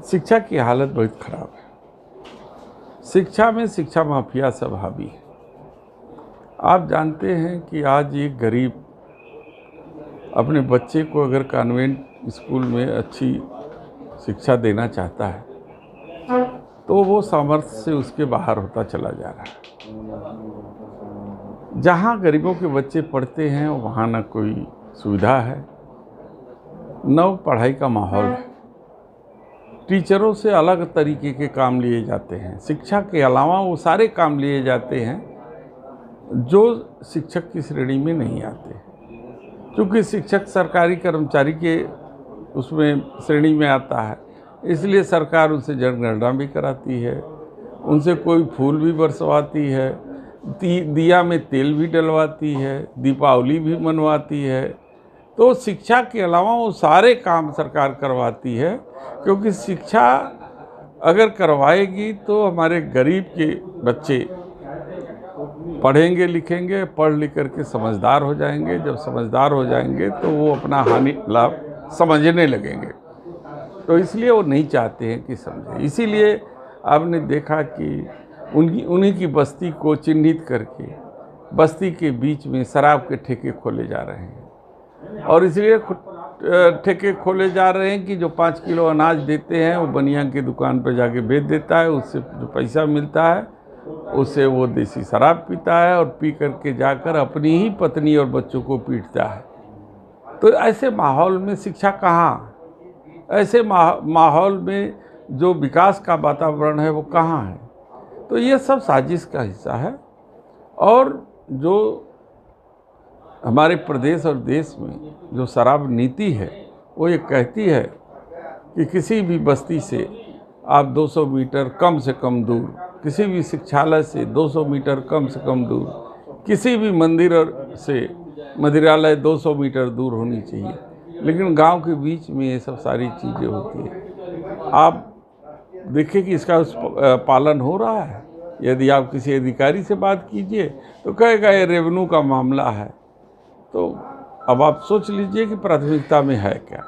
शिक्षा की हालत बहुत खराब है। शिक्षा में शिक्षा माफिया सब हावी है। आप जानते हैं कि आज एक गरीब अपने बच्चे को अगर कॉन्वेंट स्कूल में अच्छी शिक्षा देना चाहता है तो वो सामर्थ्य से उसके बाहर होता चला जा रहा है। जहाँ गरीबों के बच्चे पढ़ते हैं वहाँ न कोई सुविधा है, न पढ़ाई का माहौल है। टीचरों से अलग तरीके के काम लिए जाते हैं। शिक्षा के अलावा वो सारे काम लिए जाते हैं जो शिक्षक की श्रेणी में नहीं आते। क्योंकि शिक्षक सरकारी कर्मचारी के उसमें श्रेणी में आता है, इसलिए सरकार उनसे जनगणना भी कराती है, उनसे कोई फूल भी बरसवाती है, दिया में तेल भी डलवाती है, दीपावली भी मनवाती है। तो शिक्षा के अलावा वो सारे काम सरकार करवाती है, क्योंकि शिक्षा अगर करवाएगी तो हमारे गरीब के बच्चे पढ़ेंगे लिखेंगे, पढ़ लिख करके समझदार हो जाएंगे। जब समझदार हो जाएंगे तो वो अपना हानि लाभ समझने लगेंगे। तो इसलिए वो नहीं चाहते हैं कि समझे। इसीलिए आपने देखा कि उन्हीं की बस्ती को चिन्हित करके बस्ती के बीच में शराब के ठेके खोले जा रहे हैं। और इसलिए ठेके खोले जा रहे हैं कि जो 5 किलो अनाज देते हैं वो बनिया की दुकान पर जाके बेच देता है। उससे जो पैसा मिलता है उससे वो देसी शराब पीता है और पी करके जाकर अपनी ही पत्नी और बच्चों को पीटता है। तो ऐसे माहौल में शिक्षा कहाँ? ऐसे माहौल में जो विकास का वातावरण है वो कहाँ है? तो ये सब साजिश का हिस्सा है। और जो हमारे प्रदेश और देश में जो शराब नीति है वो ये कहती है कि किसी भी बस्ती से आप 200 मीटर कम से कम दूर, किसी भी शिक्षालय से 200 मीटर कम से कम दूर, किसी भी मंदिर से मंदिरालय 200 मीटर दूर होनी चाहिए। लेकिन गांव के बीच में ये सब सारी चीज़ें होती हैं। आप देखिए कि इसका पालन हो रहा है। यदि आप किसी अधिकारी से बात कीजिए तो कहेगा ये रेवेन्यू का मामला है। तो अब आप सोच लीजिए कि प्राथमिकता में है क्या।